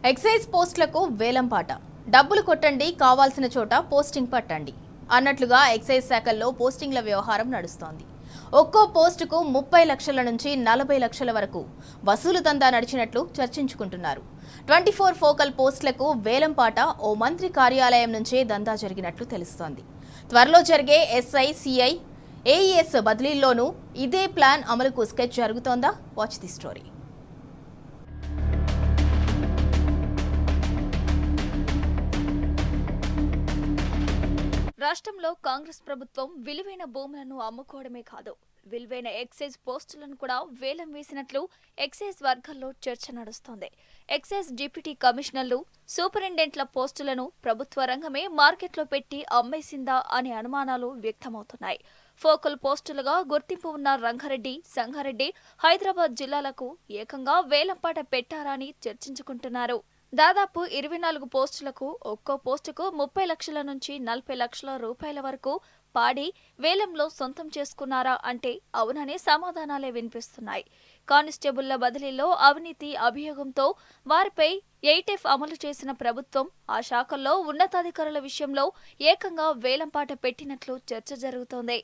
Excise పోస్టులకు వేలంపాట. డబ్బులు కొట్టండి, కావాల్సిన చోట పోస్టింగ్ పట్టండి అన్నట్లుగా ఎక్సైజ్ శాఖల్లో పోస్టింగ్ల వ్యవహారం నడుస్తోంది. ఒక్కో పోస్టుకు 30 లక్షల నుంచి 40 లక్షల వరకు వసూలు దందా నడిచినట్లు చర్చించుకుంటున్నారు. 24 ఫోకల్ పోస్టులకు వేలంపాట ఓ మంత్రి కార్యాలయం నుంచే దందా జరిగినట్లు తెలుస్తోంది. త్వరలో జరిగే ఎస్ఐ, సిఐ, ఏఈఎస్ బదిలీల్లోనూ ఇదే ప్లాన్ అమలుకు స్కెచ్ జరుగుతోందా? Watch the story. రాష్ట్రంలో కాంగ్రెస్ ప్రభుత్వం విలువైన భూములను అమ్ముకోవడమే కాదు, విలువైన ఎక్సైజ్ పోస్టులను కూడా వేలం వేసినట్లు ఎక్సైజ్ వర్గాల్లో చర్చ నడుస్తోంది. ఎక్సైజ్ డిప్యూటీ కమిషనర్లు, సూపరింటెండెంట్ల పోస్టులను ప్రభుత్వ రంగమే మార్కెట్లో పెట్టి అమ్మేసిందా అనే అనుమానాలు వ్యక్తమవుతున్నాయి. ఫోకల్ పోస్టులుగా గుర్తింపు ఉన్న రంగారెడ్డి, సంగారెడ్డి, హైదరాబాద్ జిల్లాలకు ఏకంగా వేలంపాట పెట్టారా అని చర్చించుకుంటున్నారు. దాదాపు 24 పోస్టులకు ఒక్కో పోస్టుకు 30 లక్షల నుంచి 40 లక్షల రూపాయల వరకు పాడి వేలంలో సొంతం చేసుకున్నారా అంటే అవుననే సమాధానాలే వినిపిస్తున్నాయి. కానిస్టేబుళ్ల బదిలీలో అవినీతి అభియోగంతో వారిపై 8F అమలు చేసిన ప్రభుత్వం ఆ శాఖల్లో ఉన్నతాధికారుల విషయంలో ఏకంగా వేలంపాట పెట్టినట్లు చర్చ జరుగుతోంది.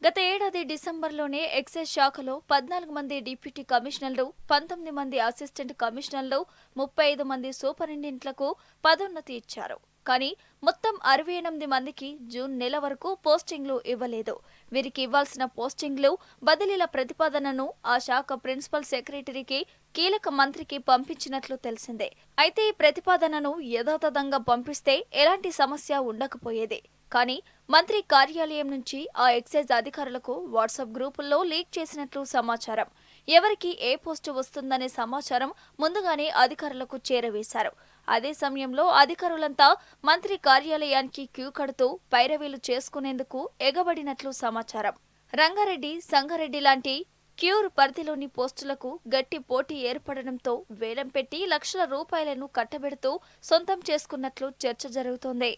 గత ఏడాది డిసెంబర్లోనే ఎక్సైజ్ శాఖలో 14 మంది డిప్యూటీ కమిషనర్లు, 19 మంది అసిస్టెంట్ కమిషనర్లు, 35 మంది సూపరింటెండెంట్లకు పదోన్నతి ఇచ్చారు. కానీ మొత్తం 68 మందికి జూన్ నెల వరకు పోస్టింగ్లు ఇవ్వలేదు. వీరికి ఇవ్వాల్సిన పోస్టింగ్లు, బదిలీల ప్రతిపాదనను ఆ శాఖ ప్రిన్సిపల్ సెక్రటరీకి, కీలక మంత్రికి పంపించినట్లు తెలిసిందే. అయితే ఈ ప్రతిపాదనను యథాతథంగా పంపిస్తే ఎలాంటి సమస్య ఉండకపోయేది. కానీ మంత్రి కార్యాలయం నుంచి ఆ ఎక్సైజ్ అధికారులకు వాట్సాప్ గ్రూపుల్లో లీక్ చేసినట్లు సమాచారం. ఎవరికి ఏ పోస్టు వస్తుందనే సమాచారం ముందుగానే అధికారులకు చేరవేశారు. అదే సమయంలో అధికారులంతా మంత్రి కార్యాలయానికి క్యూ కడుతూ పైరవీలు చేసుకునేందుకు ఎగబడినట్లు సమాచారం. రంగారెడ్డి, సంగారెడ్డి లాంటి క్యూర్ పరిధిలోని పోస్టులకు గట్టి పోటీ ఏర్పడడంతో వేలం పెట్టి లక్షల రూపాయలను కట్టబెడుతూ సొంతం చేసుకున్నట్లు చర్చ జరుగుతోంది.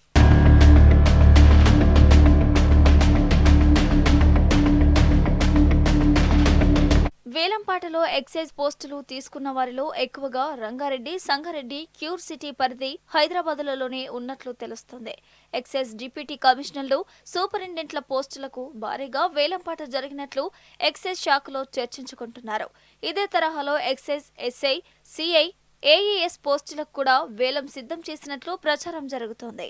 వేలంపాటలో ఎక్సైజ్ పోస్టులు తీసుకున్న వారిలో ఎక్కువగా రంగారెడ్డి, సంగారెడ్డి, క్యూర్ సిటీ పరిధి, హైదరాబాద్లలోనే ఉన్నట్లు తెలుస్తోంది. ఎక్సైజ్ డిప్యూటీ కమిషనర్లు, సూపరింటెండెంట్ల పోస్టులకు భారీగా వేలంపాట జరిగినట్లు ఎక్సైజ్ శాఖలో చర్చించుకుంటున్నారు. ఇదే తరహాలో ఎక్సైజ్, ఎస్ఐ, సిఐ, ఏఈఎస్ పోస్టులకు కూడా వేలం సిద్ధం చేసినట్లు ప్రచారం జరుగుతోంది.